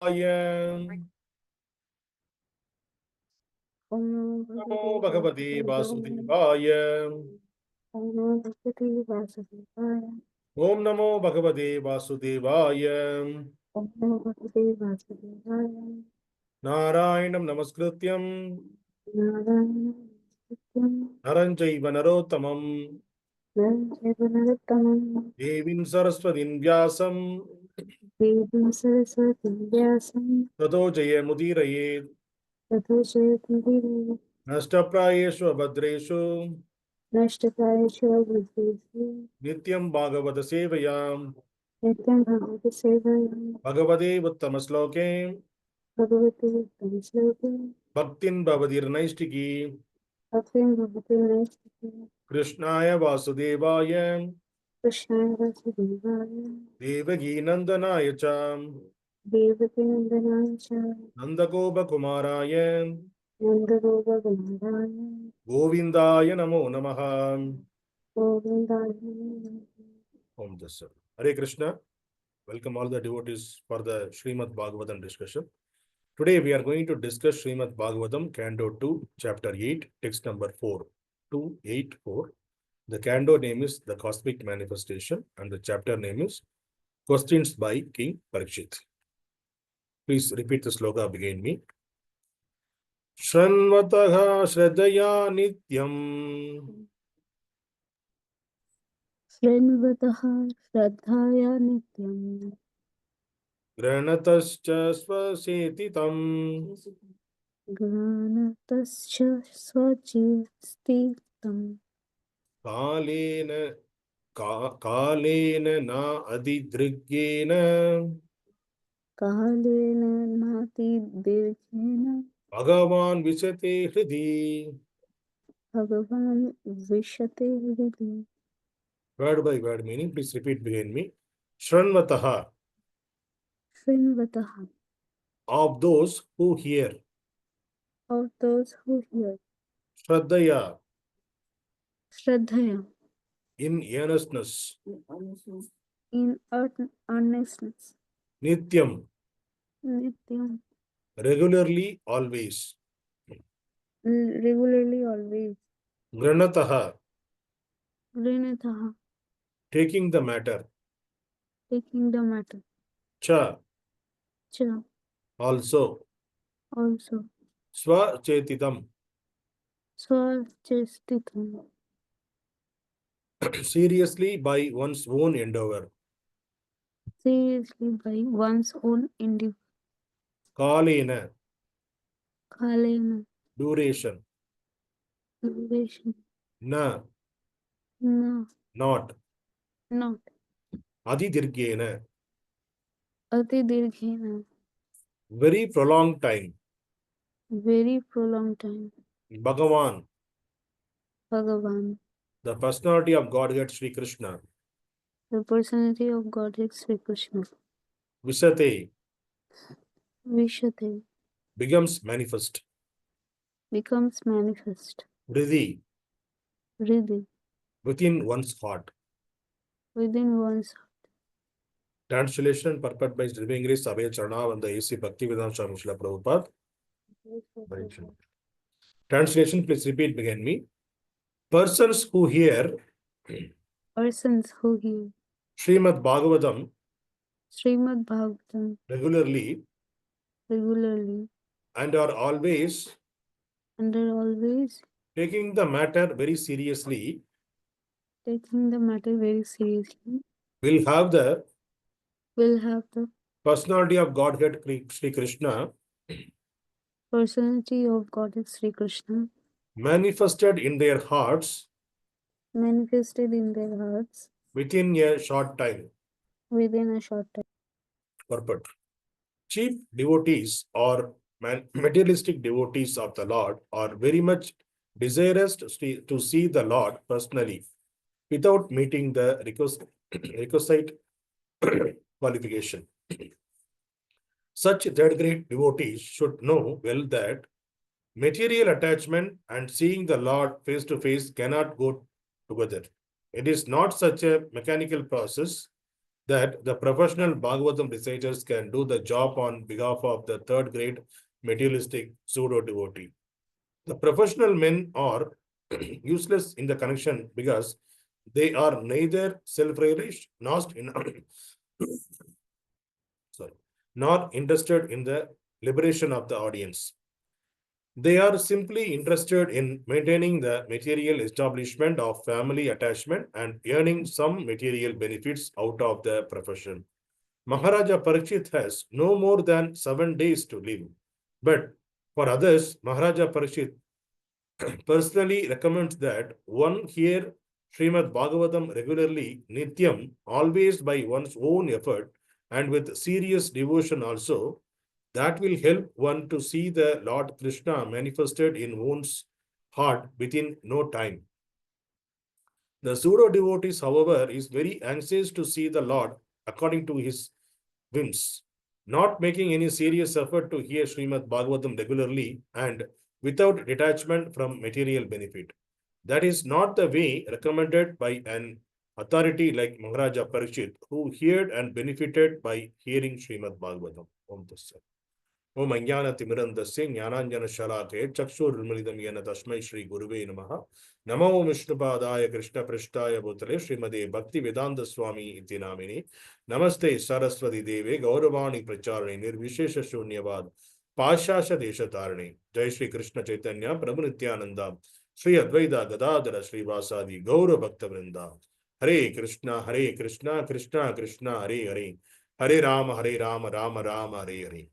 Namo Bhagavate Vasudevaya. Om Namo Bhagavate Vasudevaya. Narayanam Namaskrityam Naranjaiva Narottamam Devim Saraswatim Vyasam Tato Jayamudiraye Nashtaprayeshu Abhadreshu Nityam Bhagavata Sevayam Bhagavate Uttamasloke Bhaktin Bhavadirnaistiki Krishnaya Vasudevaya Devaki Nandanaya Cha Nandagopa Kumaraya Govindaya Namo Namaha. Om Dasa. Hare Krishna. Welcome all the devotees for the Śrīmad-Bhāgavatam discussion. Today we are going to discuss Śrīmad-Bhāgavatam, Canto 2, Chapter 8, text number 4. 284. The canto name is The Cosmic Manifestation and the chapter name is Questions by King Parīkṣit. Please repeat the sloka behind me. śṛṇvataḥ śraddhayā nityaṁ śṛṇvataḥ śraddhayā nityam gṛṇataś sva-ceṣṭitam gṛṇataś sva-ceṣṭitam kālena ati-dīrgheṇa kālena nātidīrgheṇa bhagavān viśate hṛdi. bhagavān viśate hṛdi. Word by word meaning, please repeat behind me. śṛṇvataḥ, śṛṇvataḥ, of those who hear. of those who hear. śraddhayā, śraddhayā, in earnestness. in earnestness. nityam, nityam, regularly, always. regularly, always. gṛṇataḥ, gṛṇataḥ, taking the matter. taking the matter. cha, cha, also. also. sva-ceṣṭitam, sva-ceṣṭitam, seriously by one's own endeavor. seriously by one's own endeavor. kālena, kālena, duration. duration. na, no, not. not. ati-dīrgheṇa, ati-dīrgheṇa, very prolonged time. very prolonged time. bhagavān, Bhagavān, the personality of Godhead Śrī Kṛṣṇa. the personality of Godhead Śrī Kṛṣṇa. viśate, viśate, becomes manifest. becomes manifest. hṛdi, hṛdi, within one's heart. within one's heart. Translation and purport by Sri Sabaya Charana and the A.C. Bhaktivedanta Swami Srila Prabhupada. Translation, please repeat behind me. Persons who hear Persons who hear Śrīmad-Bhāgavatam Śrīmad-Bhāgavatam regularly regularly and are always and are always taking the matter very seriously taking the matter very seriously will have the personality of Godhead Śrī Kṛṣṇa personality of Godhead Śrī Kṛṣṇa manifested in their hearts manifested in their hearts within a short time. within a short time. Purport. Chief devotees or materialistic devotees of the Lord are very much desirous to see the Lord personally without meeting the requisite qualification. Such third-grade devotees should know well that material attachment and seeing the Lord face to face cannot go together. It is not such a mechanical process that the professional Bhagavatam reciters can do the job on behalf of the third grade materialistic pseudo-devotee. The professional men are useless in the connection because they are neither self-reliant nor interested in the liberation of the audience. They are simply interested in maintaining the material establishment of family attachment and earning some material benefits out of the profession. Mahārāja Parīkṣit has no more than 7 days to live. But for others, Mahārāja Parīkṣit personally recommends that one hear Śrīmad-Bhāgavatam regularly, nityam, always by one's own effort and with serious devotion also. That will help one to see the Lord Krishna manifested in one's heart within no time. The pseudo-devotees, however, is very anxious to see the Lord according to his whims, not making any serious effort to hear Śrīmad-Bhāgavatam regularly and without detachment from material benefit. That is not the way recommended by an authority like Mahārāja Parīkṣit, who heard and benefited by hearing Śrīmad-Bhāgavatam. Om Dasa. Om Ajnana Timirandasya Jnananjana Shalake Chakshurmilidam Yena Tasmai Shri Guruve Namaha Namo Vishnupadaya Krishna Prishtaya Bhutale Srimade Bhakti Vedanta Swami Iti Namini Namaste Saraswati Deve Gauravani Pracharani Nirvishesha Shunyavad Pashasha Desha Tarani Jai Shri Krishna Chaitanya Prabhu Nityananda Shri Advaita Gadadara Shri Vasadi Gaura Bhakta Vrinda Hare Krishna Krishna Krishna Hare Hare Hare Rama Rama Rama Hare Hare.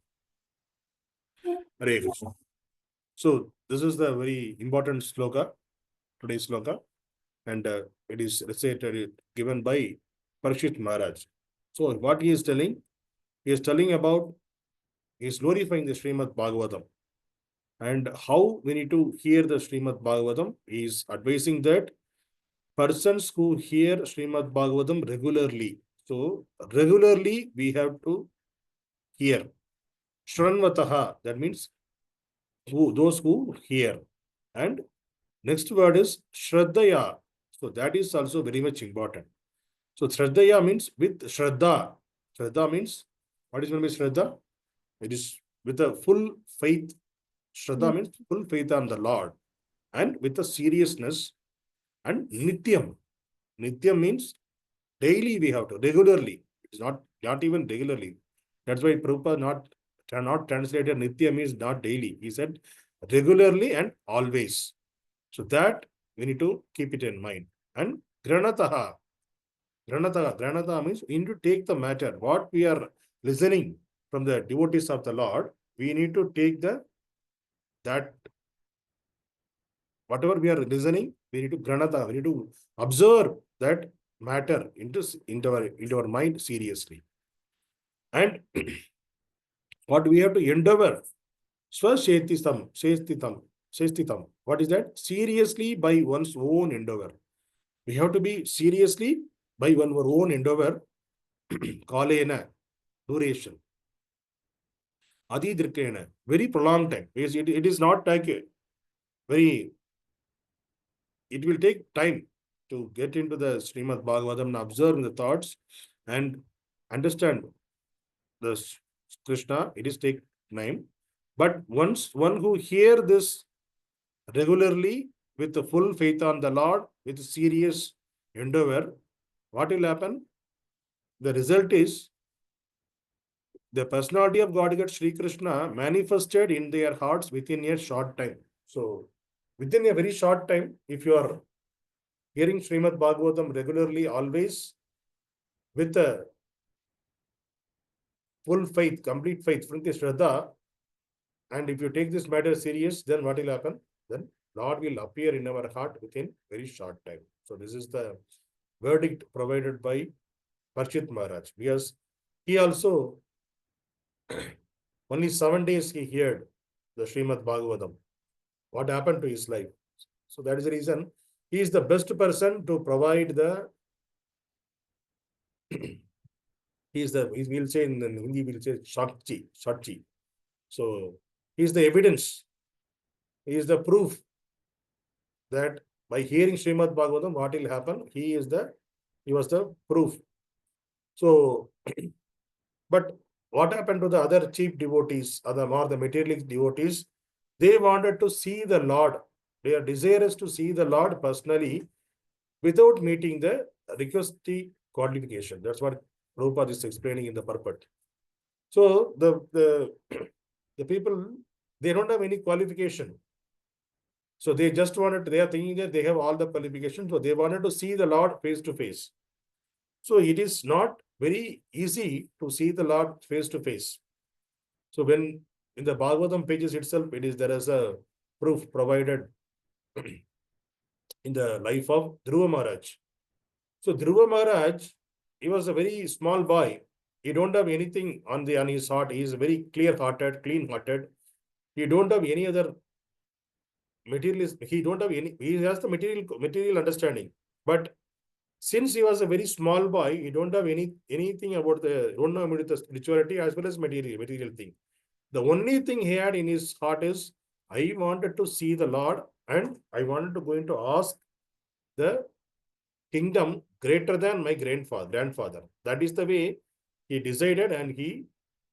Hare Krishna. So this is the very important sloka, today's sloka, and it is recited, given by Parīkṣit Maharaj. So what he is telling about, he is glorifying the Śrīmad-Bhāgavatam, and how we need to hear the Śrīmad-Bhāgavatam. He is advising that persons who hear Śrīmad-Bhāgavatam regularly. So regularly we have to hear. śṛṇvataḥ, that means those who hear. And next word is śraddhayā. So that is also very much important. So śraddhayā means with shraddha. Shraddha means, what is meant by shraddha? It is with a full faith. Shraddha means full faith on the Lord, and with a seriousness. And nityam. Nityam means daily we have to, regularly. It's not even regularly. That's why Prabhupada not translated nityam means not daily. He said regularly and always. So that we need to keep it in mind. And gṛṇataḥ. Gṛṇataḥ means we need to take the matter. What we are listening from the devotees of the Lord, we need to take that whatever we are listening, we need to gṛṇataḥ. We need to observe that matter into our mind seriously. And what we have to endeavor, sva-ceṣṭitam. What is that? Seriously by one's own endeavor. We have to be seriously by our own endeavor. Kālena, duration. Ati-dīrgheṇa, very prolonged time. It is not like a very, it will take time to get into the Śrīmad-Bhāgavatam and observe the thoughts and understand the Krishna. It is take time. But once one who hear this regularly with the full faith on the Lord, with serious endeavor, what will happen? The result is the personality of Godhead Śrī Kṛṣṇa manifested in their hearts within a short time. So within a very short time, if you are hearing Śrīmad-Bhāgavatam regularly, always with a full faith, complete faith, from the shraddha, and if you take this matter serious, then what will happen? Then Lord will appear in our heart within very short time. So this is the verdict provided by Parīkṣit Maharaj, because he also only 7 days he heard the Śrīmad-Bhāgavatam. What happened to his life? So that is the reason he is the best person to provide the we'll say in Hindi, we'll say Sakshi. So he is the evidence. He is the proof that by hearing Śrīmad-Bhāgavatam, what will happen? He was the proof. So, but what happened to the other cheap devotees, or the materialistic devotees? They wanted to see the Lord. They are desirous to see the Lord personally without meeting the requisite qualification. That's what Prabhupada is explaining in the purport. So the people, they don't have any qualification. So they just wanted, they are thinking that they have all the qualifications. So they wanted to see the Lord face to face. So it is not very easy to see the Lord face to face. So when in the Bhagavatam pages itself, there is a proof provided in the life of Dhruva Maharaj. So Dhruva Maharaj, he was a very small boy. He don't have anything on his heart. He is very clear-hearted, clean-hearted. He don't have any other materialist. He don't have any. He has the material understanding. But since he was a very small boy, he don't have anything about don't know about the spirituality as well as material thing. The only thing he had in his heart is, I wanted to see the Lord and I wanted to go into ask the kingdom greater than my grandfather. That is the way he decided, and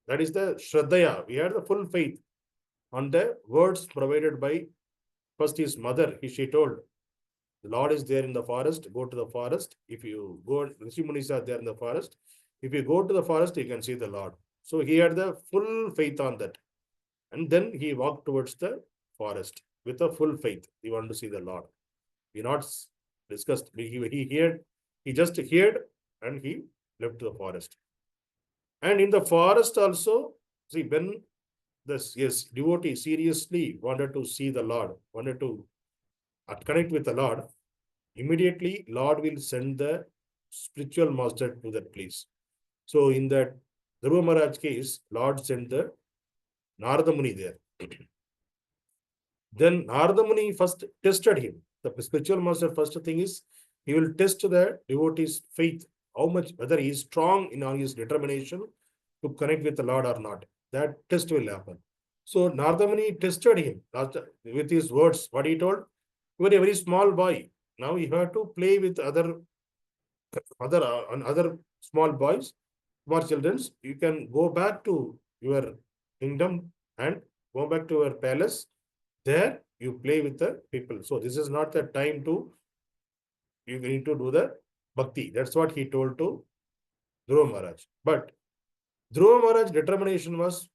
that is the śraddhayā. We had the full faith on the words provided by first his mother. She told, the Lord is there in the forest, go to the forest. If you go, Rishi Munis are there in the forest. If you go to the forest, you can see the Lord. So he had the full faith on that. And then he walked towards the forest with a full faith. He wanted to see the Lord. We not discussed. He just heard and he left the forest. And in the forest also, see, when devotee seriously wanted to see the Lord, wanted to connect with the Lord, immediately Lord will send the spiritual master to that place. So in that Dhruva Maharaj case, Lord sent the Narada Muni there. Then Narada Muni first tested him. The spiritual master first thing is, he will test the devotee's faith, how much, whether he is strong in his determination to connect with the Lord or not. That test will happen. So Narada Muni tested him with his words. What he told, you are a very small boy. Now you have to play with other small boys, small children. You can go back to your kingdom and go back to your palace. There you play with the people. So this is not the time you need to do the bhakti. That's what he told to Dhruva Maharaj. But Dhruva Maharaj's determination was,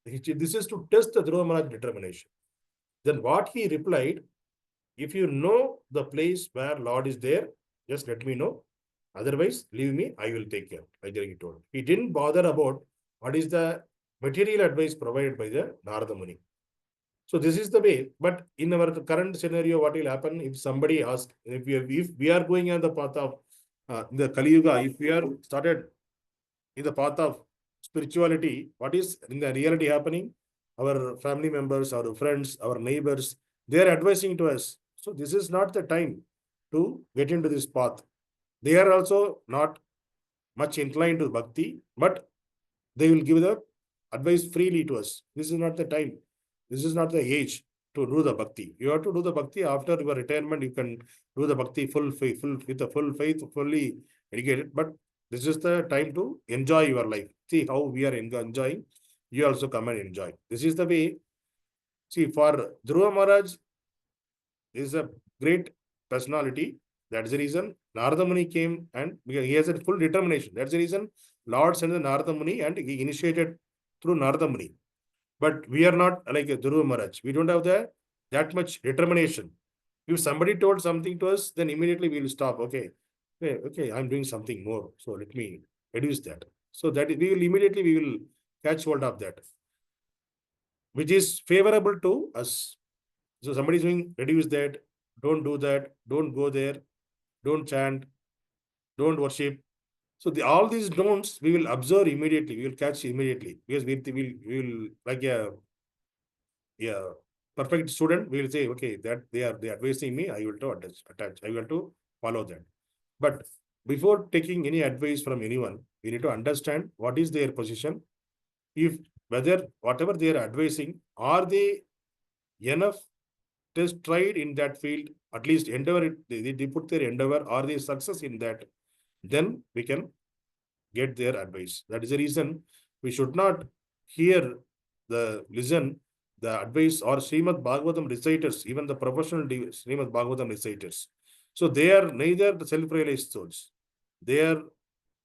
this is to test the Dhruva Maharaj determination. Then what he replied, if you know the place where Lord is there, just let me know. Otherwise, leave me, I will take care. Like he told. He didn't bother about what is the material advice provided by the Narada Muni. So this is the way. But in our current scenario, what will happen if somebody asks, if we are going on the path of the Kali Yuga, if we are started in the path of spirituality, what is in the reality happening? Our family members, our friends, our neighbors, they are advising to us. So this is not the time to get into this path. They are also not much inclined to bhakti, but they will give the advice freely to us. This is not the time. This is not the age to do the bhakti. You have to do the bhakti after your retirement. You can do the bhakti with the full faith, fully dedicated. But this is the time to enjoy your life. See how we are enjoying. You also come and enjoy. This is the way. See, for Dhruva Maharaj is a great personality. That's the reason Narada Muni came, and he has a full determination. That's the reason Lord sent the Narada Muni and he initiated through Narada Muni. But we are not like a Dhruva Maharaj. We don't have that much determination. If somebody told something to us, then immediately we will stop. Okay, I'm doing something more. So let me reduce that. So that we will catch hold of that, which is favorable to us. So somebody is doing, reduce that, don't do that, don't go there, don't chant, don't worship. So all these don'ts we will observe immediately, we will catch immediately, because we will like a perfect student, we will say, okay, that they are advising me, I will to attach, I will to follow that. But before taking any advice from anyone, we need to understand what is their position. If whether whatever they are advising, are they enough test tried in that field, at least endeavor it, they put their endeavor, are they success in that, then we can get their advice. That is the reason we should not listen the advice or Śrīmad-Bhāgavatam reciters, even the professional Śrīmad-Bhāgavatam reciters. So they are neither the self-realized souls. They are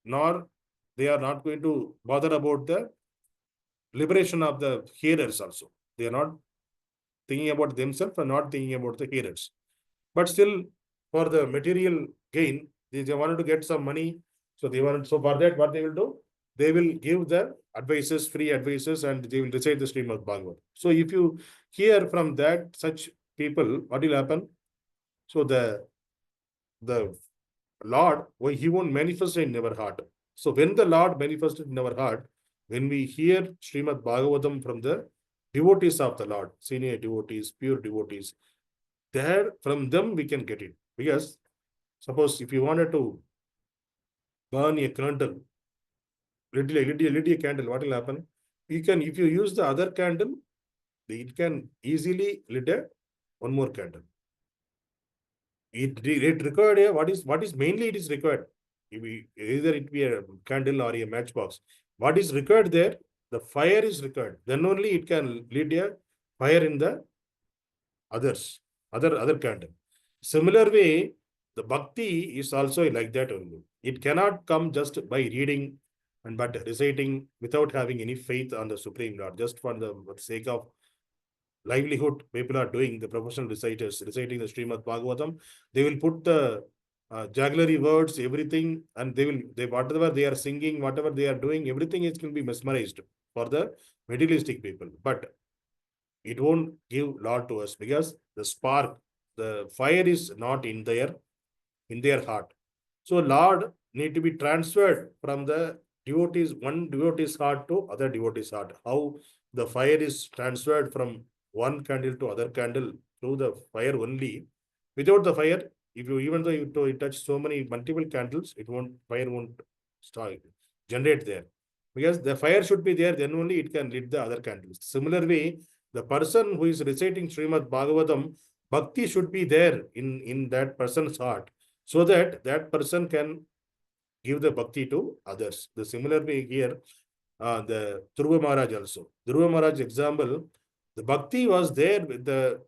not going to bother about the liberation of the hearers also. They are not thinking about themselves and not thinking about the hearers. But still, for the material gain, they wanted to get some money. So for that, what they will do? They will give the advices, free advices, and they will recite the Śrīmad-Bhāgavatam. So if you hear from that such people, what will happen? So the Lord, he won't manifest in our heart. So when the Lord manifested in our heart, when we hear Śrīmad-Bhāgavatam from the devotees of the Lord, senior devotees, pure devotees, there from them we can get it. Because suppose if you wanted to burn a candle, lit a candle, what will happen? You can, if you use the other candle, it can easily lit one more candle. It required what is mainly it is required. Either it be a candle or a matchbox. What is required there? The fire is required. Then only it can lit a fire in the other candle. Similar way, the bhakti is also like that only. It cannot come just by reading but reciting without having any faith on the Supreme Lord. Just for the sake of livelihood, people are doing, the professional reciters, reciting the Śrīmad-Bhāgavatam. They will put the jugglery words, everything, and whatever they are singing, whatever they are doing, everything is going to be mesmerized for the materialistic people. But it won't give Lord to us because the spark, the fire is not in their heart. So Lord need to be transferred from the devotees, one devotee's heart to other devotee's heart. How the fire is transferred from one candle to other candle through the fire only. Without the fire, even though you touch so many multiple candles, fire won't start, generate there. Because the fire should be there, then only it can lit the other candles. Similar way, the person who is reciting Śrīmad-Bhāgavatam, bhakti should be there in that person's heart, so that that person can give the bhakti to others. The similar way here, the Dhruva Maharaj also. Dhruva Maharaj example, the bhakti was there with the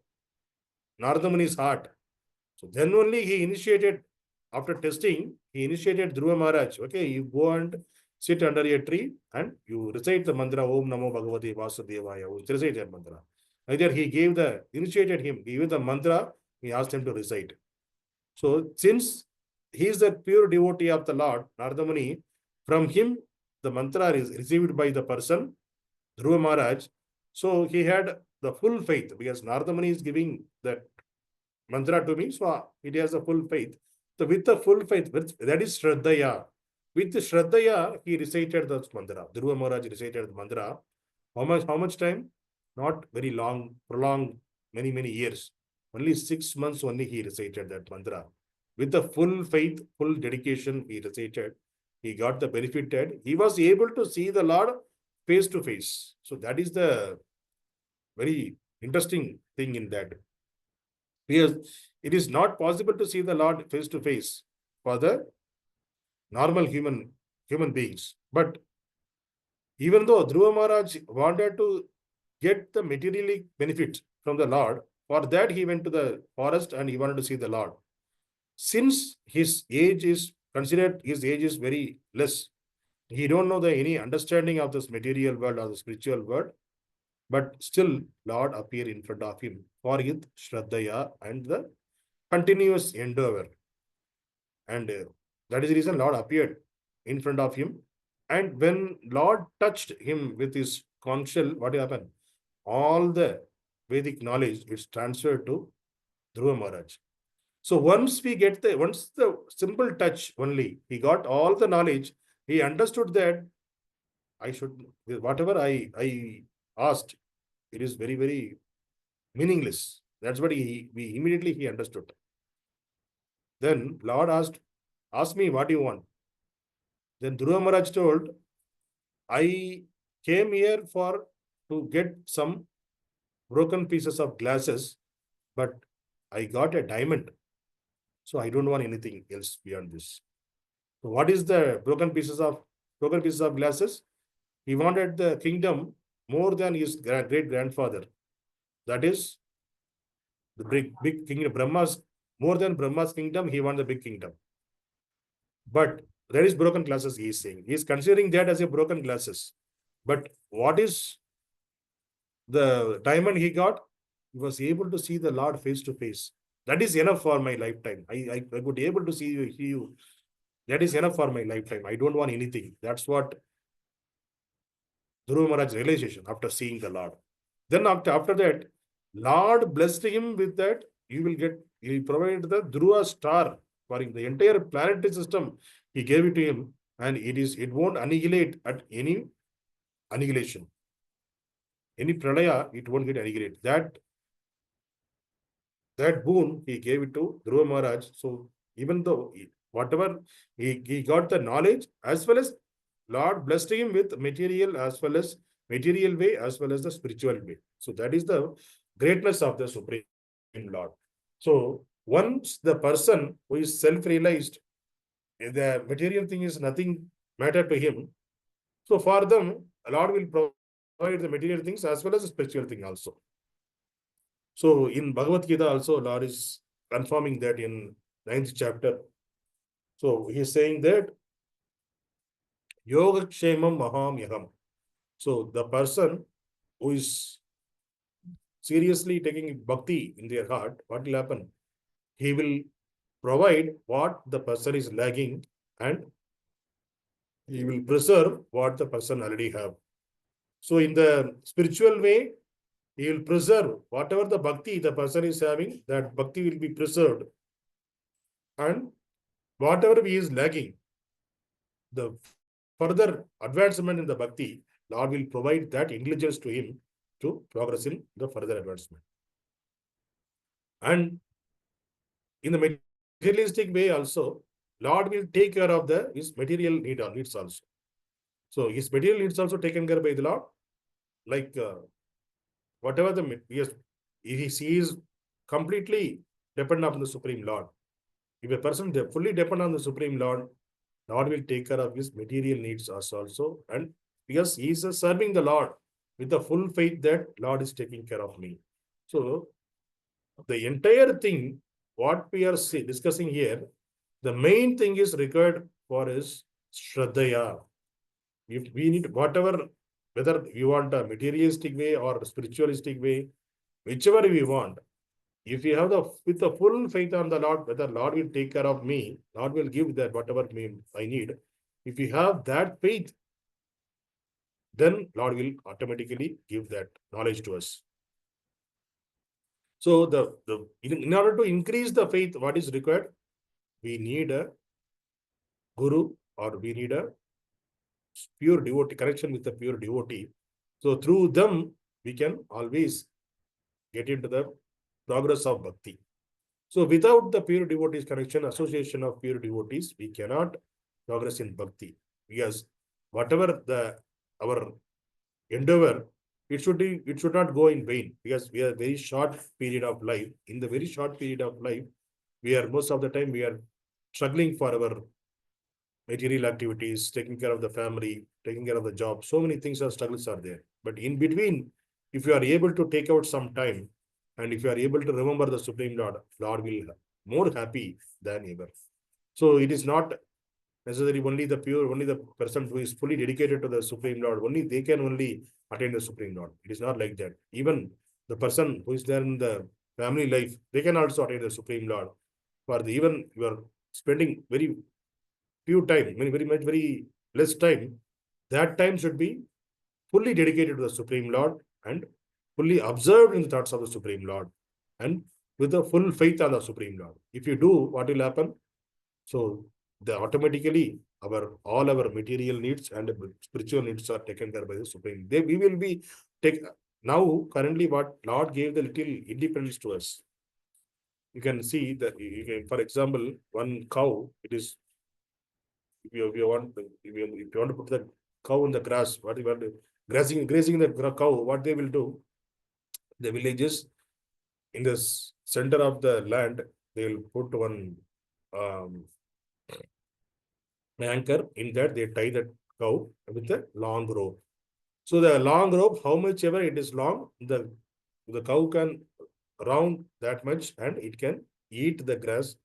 Narada Muni's heart. So then only he initiated, after testing, he initiated Dhruva Maharaj. Okay, you go and sit under a tree and you recite the mantra Om Namo Bhagavate Vasudevaya. You recite that mantra. Either he initiated him, gave the mantra, he asked him to recite. So since he is the pure devotee of the Lord, Narada Muni, from him the mantra is received by the person, Dhruva Maharaj. So he had the full faith because Narada Muni is giving that mantra to me, so it has a full faith. So with the full faith, that is śraddhayā. With the śraddhayā, he recited the mantra. Dhruva Maharaj recited the mantra. How much time? Not very long, prolonged, many years. Only 6 months only he recited that mantra. With the full faith, full dedication, he recited. He got the benefit. He was able to see the Lord face to face. So that is the very interesting thing in that. Because it is not possible to see the Lord face to face for the normal human beings. But even though Dhruva Maharaj wanted to get the material benefit from the Lord, for that he went to the forest and he wanted to see the Lord. Since his age is very less, he don't know any understanding of this material world or the spiritual world, but still Lord appeared in front of him for his śraddhayā and the continuous endeavor. And that is the reason Lord appeared in front of him. And when Lord touched him with his conch shell, what happened? All the Vedic knowledge is transferred to Dhruva Maharaj. So once the simple touch only, he got all the knowledge, he understood that whatever I asked, it is very, very meaningless. That's what he immediately understood. Then Lord ask me what you want. Then Dhruva Maharaj told, I came here to get some broken pieces of glasses, but I got a diamond. So I don't want anything else beyond this. So what is the broken pieces of broken pieces of glasses. He wanted the kingdom more than his great grandfather. That is the big kingdom. Brahma's more than Brahma's kingdom. He wanted the big kingdom. But there is broken glasses. He is saying he is considering that as a broken glasses. But what is the diamond he got? He was able to see the Lord face to face. That is enough for my lifetime. I would be able to see you. That is enough for my lifetime. I don't want anything. That's what Dhruva Maharaj's realization after seeing the Lord. Then after that, Lord blessed him with that. You will get, he provided the Dhruva star for him. The entire planetary system, he gave it to him, and it won't annihilate at any annihilation. Any pralaya, it won't get annihilated. That boon he gave it to Dhruva Maharaj. So even though whatever he got the knowledge, as well as Lord blessed him with material as well as material way as well as the spiritual way. So that is the greatness of the Supreme Lord. So once the person who is self-realized, the material thing is nothing matter to him. So for them, Lord will provide the material things as well as the spiritual thing also. So in Bhagavad Gita also, Lord is confirming that in 9th chapter. So he is saying that Yoga Kshemam Maham Yaham. So the person who is seriously taking bhakti in their heart, what will happen? He will provide what the person is lagging, and he will preserve what the person already have. So in the spiritual way, he will preserve whatever the bhakti the person is having, that bhakti will be preserved. And whatever he is lagging, the further advancement in the bhakti, Lord will provide that intelligence to him to progress in the further advancement. And in the materialistic way also, Lord will take care of his material needs also. So his material needs also taken care by the Lord. Like whatever if he is completely dependent on the Supreme Lord. If a person fully dependent on the Supreme Lord, Lord will take care of his material needs also. And because he is serving the Lord with the full faith that Lord is taking care of me. So the entire thing, what we are discussing here, the main thing is required for is śraddhayā. If we need whatever, whether you want a materialistic way or a spiritualistic way, whichever we want, if you have with the full faith on the Lord, whether Lord will take care of me, Lord will give that whatever I need. If you have that faith, then Lord will automatically give that knowledge to us. So in order to increase the faith, what is required? We need a guru, or we need a pure devotee, connection with the pure devotee. So through them, we can always get into the progress of bhakti. So without the pure devotees connection, association of pure devotees, we cannot progress in bhakti. Because whatever our endeavor, it should not go in vain, because we are very short period of life. In the very short period of life, most of the time we are struggling for our material activities, taking care of the family, taking care of the job. So many things struggles are there. But in between, if you are able to take out some time, and if you are able to remember the Supreme Lord, Lord will be more happy than ever. So it is not necessarily only the person who is fully dedicated to the Supreme Lord, only they can only attain the Supreme Lord. It is not like that. Even the person who is there in the family life, they can also attain the Supreme Lord. Even you are spending very few time, very less time, that time should be fully dedicated to the Supreme Lord and fully observed in the thoughts of the Supreme Lord, and with a full faith on the Supreme Lord. If you do, what will happen? So automatically all our material needs and spiritual needs are taken care by the Supreme. We will be now currently what Lord gave the little independence to us. You can see that, for example, one cow, it is, if you want to put the cow in the grass, what you want to grazing the cow, what they will do, the villages in the center of the land, they will put one anchor. In that they tie that cow with a long rope. So the long rope, how much ever it is long, the cow can round that much and it can eat the grass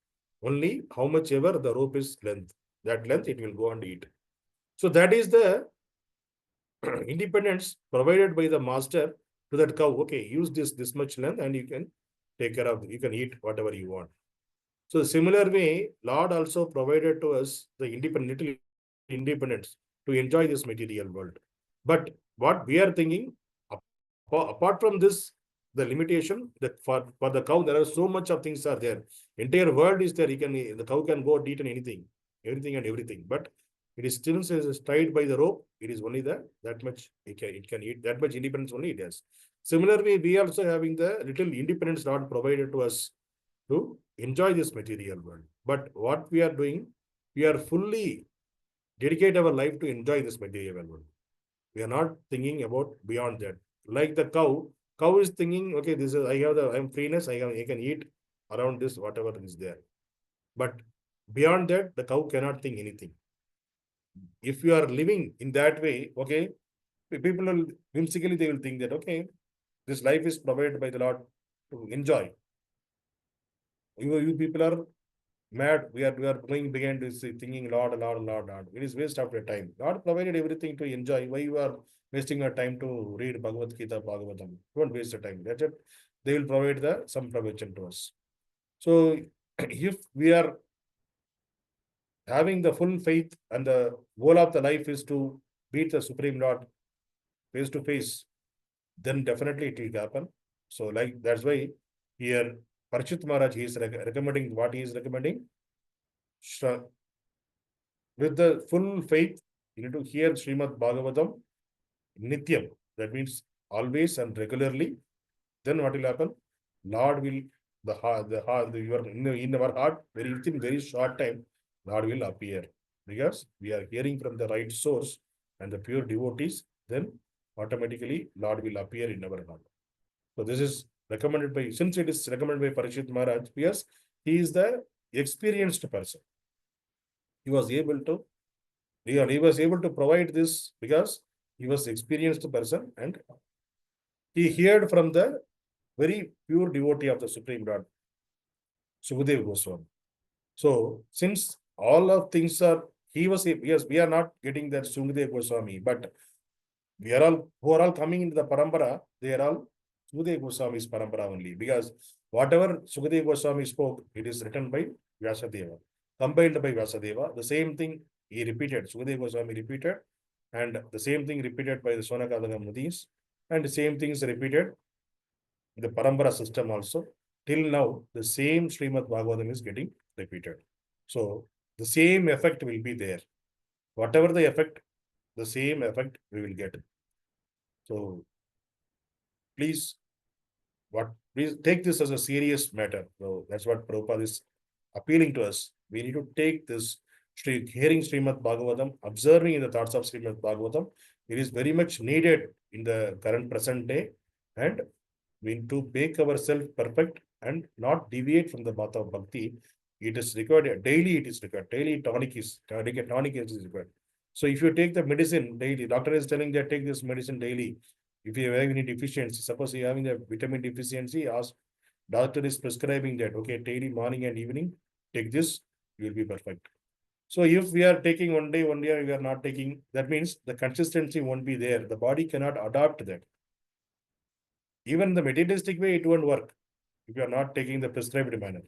only how much ever the rope is length. That length it will go and eat. So that is the independence provided by the master to that cow. Okay, use this much length and you can take care of, you can eat whatever you want. So similar way, Lord also provided to us the independence to enjoy this material world. But what we are thinking, apart from this, the limitation that for the cow, there are so much of things are there. Entire world is there. The cow can go and eat anything and everything. But it is still tied by the rope. It is only that much it can eat. That much independence only it has. Similarly, we also having the little independence Lord provided to us to enjoy this material world. But what we are doing, we are fully dedicate our life to enjoy this material world. We are not thinking about beyond that. Like the cow is thinking, okay, this is I'm freeness, I can eat around this, whatever is there. But beyond that, the cow cannot think anything. If you are living in that way, okay, people will whimsically they will think that okay, this life is provided by the Lord to enjoy. You people are mad. We are going began to see thinking Lord. It is waste of your time. God provided everything to enjoy. Why you are wasting your time to read Bhagavad Gita, Bhagavatam? Don't waste your time. That's it. They will provide some provision to us. So if we are having the full faith and the goal of the life is to meet the Supreme Lord face to face, then definitely it will happen. So like that's why here Parīkṣit Maharaj, he is recommending what he is recommending. With the full faith, you need to hear Śrīmad-Bhāgavatam nityam. That means always and regularly. Then what will happen? Lord will you are in our heart within very short time. Lord will appear because we are hearing from the right source and the pure devotees. Then automatically Lord will appear in our heart. So this is recommended by, since it is recommended by Parīkṣit Maharaj, because he is the experienced person. He was able to provide this because he was experienced person and he heard from the very pure devotee of the Supreme Lord, Sukadeva Goswami. So since all of things are, yes, we are not getting that Sukadeva Goswami, but we are all who are all coming into the parampara, they are all Sukadeva Goswami's parampara only, because whatever Sukadeva Goswami spoke, it is written by Vyasadeva, compiled by Vyasadeva. The same thing he repeated, Sukadeva Goswami repeated, and the same thing repeated by the Sonakadaka Mudis, and the same things repeated in the parampara system also. Till now, the same Śrīmad-Bhāgavatam is getting repeated. So the same effect will be there. Whatever the effect, the same effect we will get. So please take this as a serious matter. So that's what Prabhupada is appealing to us. We need to take this hearing Śrīmad-Bhāgavatam, observing in the thoughts of Śrīmad-Bhāgavatam. It is very much needed in the current present day, and we need to make ourselves perfect and not deviate from the path of bhakti. It is required daily. It is required daily. Tonic is required. So if you take the medicine daily, doctor is telling that take this medicine daily. If you have any deficiency, suppose you are having a vitamin deficiency, doctor is prescribing that, okay, daily morning and evening, take this, you will be perfect. So if we are taking one day, we are not taking, that means the consistency won't be there. The body cannot adapt that. Even the materialistic way, it won't work if you are not taking the prescribed manner.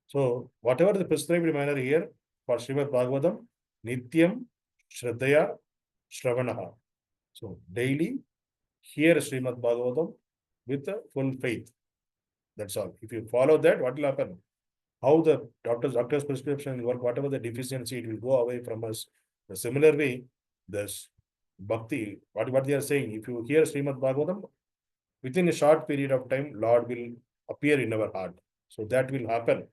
So whatever the prescribed manner here for Śrīmad-Bhāgavatam, nityam, śraddhayā, śṛṇvataḥ. So daily hear Śrīmad-Bhāgavatam with a full faith. That's all. If you follow that, what will happen? How the doctor's prescription will work, whatever the deficiency, it will go away from us. The similar way, this bhakti, what they are saying, if you hear Śrīmad-Bhāgavatam, within a short period of time, Lord will appear in our heart. So that will happen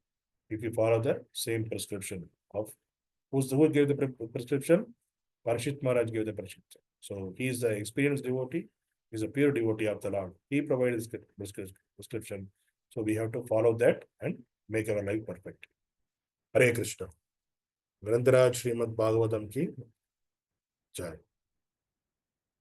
if you follow the same prescription of who gave the prescription? Parīkṣit Maharaj gave the prescription. So he is the experienced devotee. He is a pure devotee of the Lord. He provided this prescription. So we have to follow that and make our life perfect. Hare Krishna. Grantaraj Śrīmad-Bhāgavatam ki Jai.